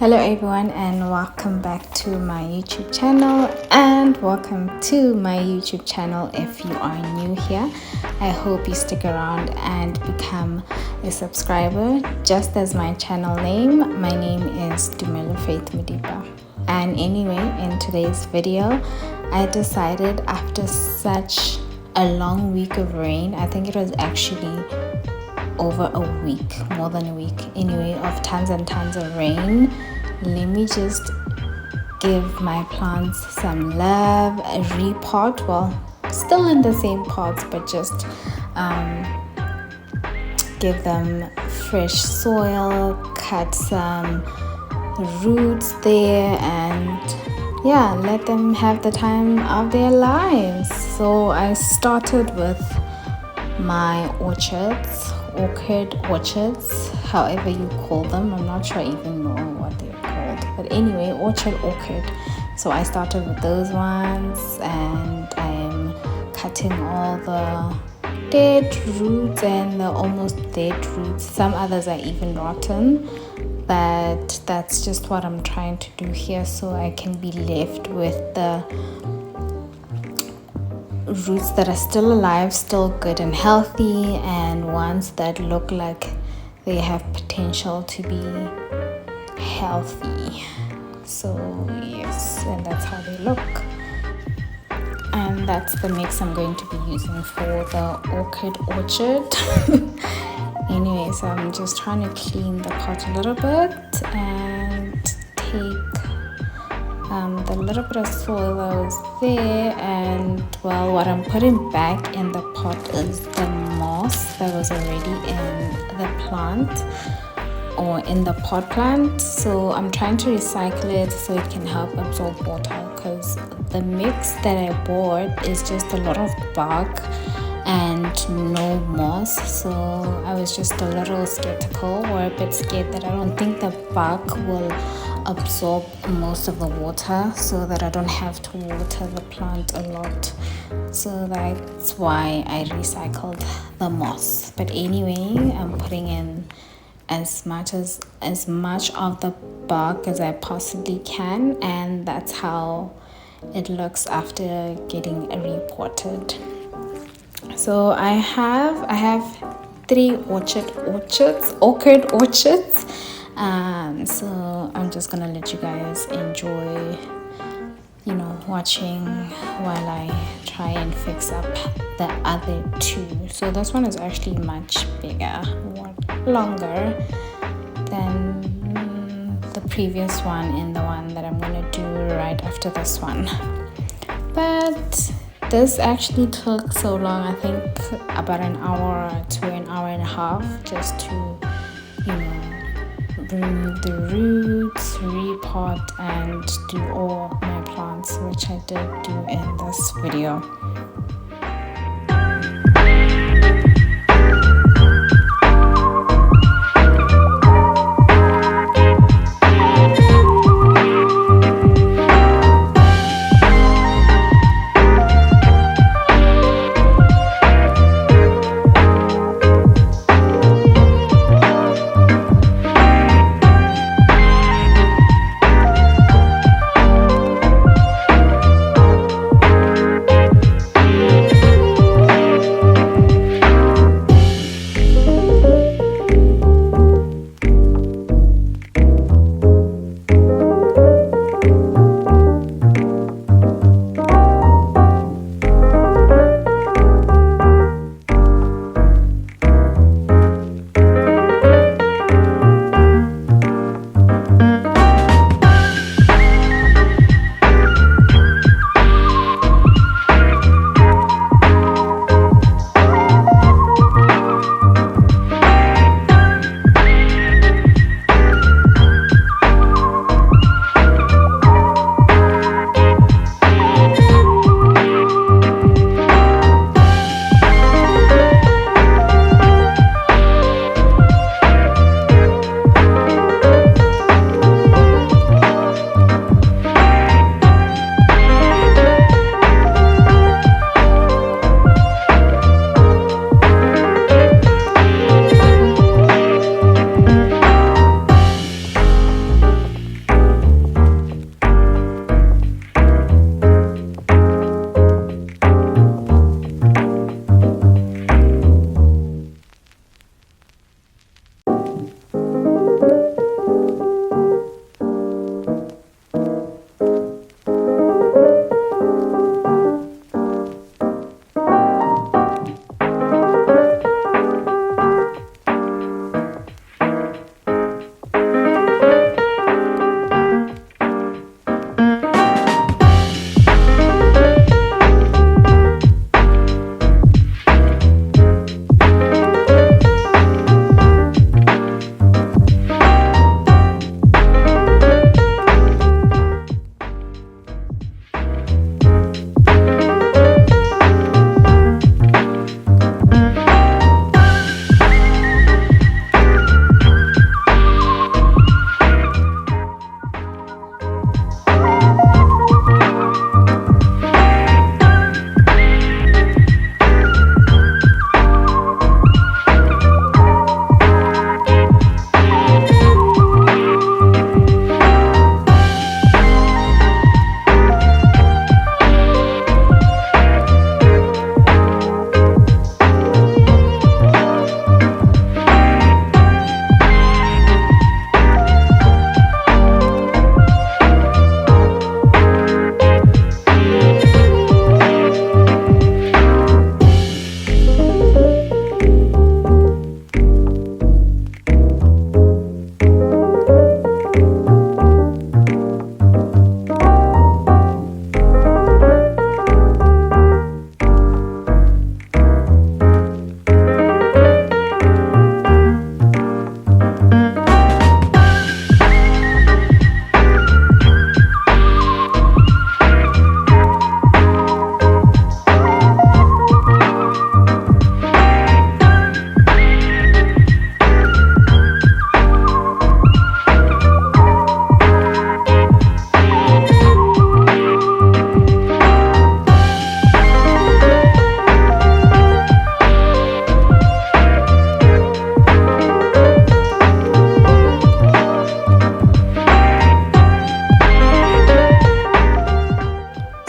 Hello everyone, and welcome back to my YouTube channel, and welcome to my YouTube channel if you are new here. I hope you stick around and become a subscriber, just as my channel name. My name is Tumelo Modipa. And anyway, in today's video, I decided after such a long week of rain, I think it was actually over a week, more than a week anyway, of tons and tons of rain, let me just give my plants some love, a repot, well, still in the same pots, but just give them fresh soil, cut some roots there, and yeah, let them have the time of their lives. So I started with my orchid orchids, however you call them. I'm not sure I even know what they're called, but anyway, orchid. So I started with those ones, and I'm cutting all the dead roots and the almost dead roots. Some others are even rotten, but that's just what I'm trying to do here, so I can be left with the roots that are still alive, still good and healthy, and ones that look like they have potential to be healthy. So yes, and that's how they look, and that's the mix I'm going to be using for the orchid. Anyway, so I'm just trying to clean the pot a little bit and take the little bit of soil that was there, and well, what I'm putting back in the pot is the moss that was already in the plant, or in the pot plant. So I'm trying to recycle it so it can help absorb water, because the mix that I bought is just a lot of bark and no moss. So I was just a little skeptical, or a bit scared, that I don't think the bark will absorb most of the water, so that I don't have to water the plant a lot. So that's why I recycled the moss. But anyway, I'm putting in as much of the bark as I possibly can, and that's how it looks after getting repotted. So I have 3 orchid orchids. So I'm just gonna let you guys enjoy, watching while I try and fix up the other 2. So this one is actually much bigger, longer than the previous one, and the one that I'm gonna do right after this one. But this actually took so long, I think about an hour to an hour and a half, just to remove the roots, repot, and do all my plants, which I did do in this video.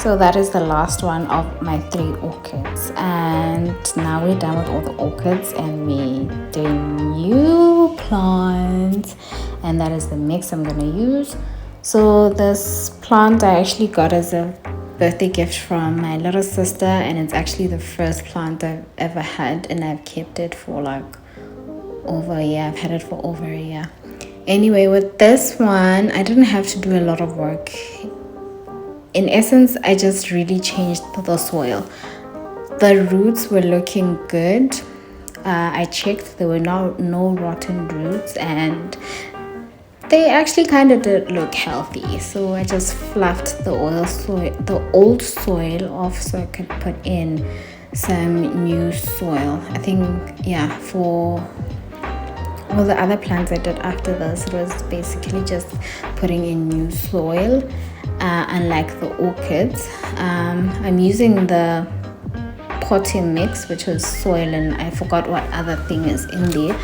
So that is the last one of my 3 orchids, and now we're done with all the orchids and we doing new plants, and that is the mix I'm gonna use. So this plant I actually got as a birthday gift from my little sister, and it's actually the first plant I've ever had, and I've kept it for like over a year. I've had it for over a year. Anyway, with this one I didn't have to do a lot of work. In essence, I just really changed the soil. The roots were looking good. I checked, there were no rotten roots, and they actually kind of did look healthy. So I just fluffed the old soil off so I could put in some new soil. I think, yeah, for all the other plants I did after this, it was basically just putting in new soil. Unlike the orchids, I'm using the potting mix, which was soil, and I forgot what other thing is in there,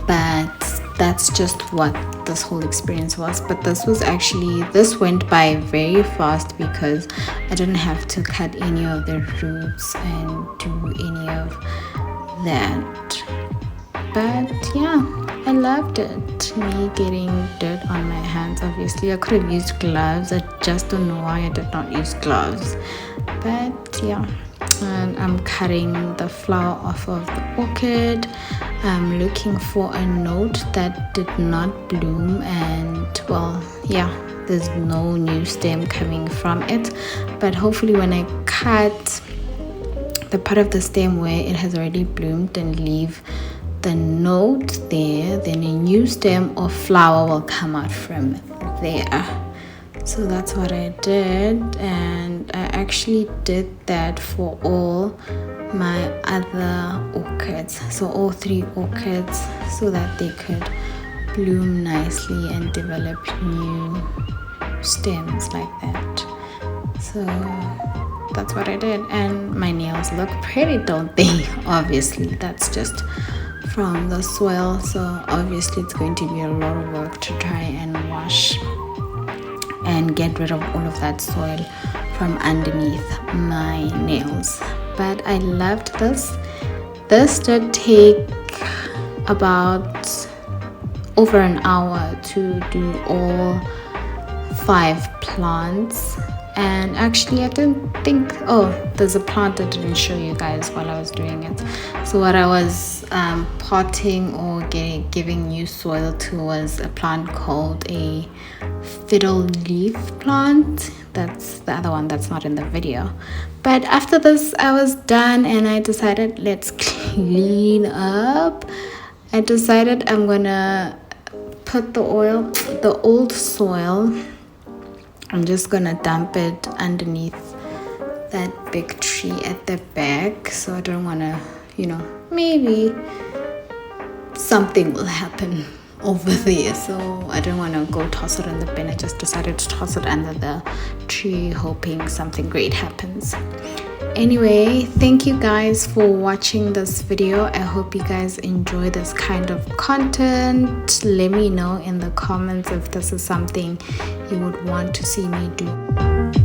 but that's just what this whole experience was. But this went by very fast because I didn't have to cut any of the roots and do any of that. But yeah, I loved it. Me getting dirt on my hands. Obviously I could have used gloves. I just don't know why I did not use gloves. But yeah, and I'm cutting the flower off of the orchid. I'm looking for a note that did not bloom, and well, yeah, there's no new stem coming from it. But hopefully when I cut the part of the stem where it has already bloomed and leave the note there, then a new stem or flower will come out from there. So that's what I did, and I actually did that for all my other orchids, so all 3 orchids, so that they could bloom nicely and develop new stems like that. So that's what I did, and my nails look pretty, don't they? Obviously that's just from the soil, so obviously it's going to be a lot of work to try and wash and get rid of all of that soil from underneath my nails. But I loved this. This did take about over an hour to do all 5 plants. And actually I didn't think, there's a plant I didn't show you guys while I was doing it. So what I was potting or giving new soil to was a plant called a fiddle leaf plant. That's the other one that's not in the video. But after this I was done, and I decided let's clean up. I decided I'm gonna put the old soil, I'm just gonna dump it underneath that big tree at the back. So I don't wanna, maybe something will happen over there. So I don't wanna go toss it in the bin. I just decided to toss it under the tree, hoping something great happens. Anyway, thank you guys for watching this video. I hope you guys enjoy this kind of content. Let me know in the comments if this is something you would want to see me do.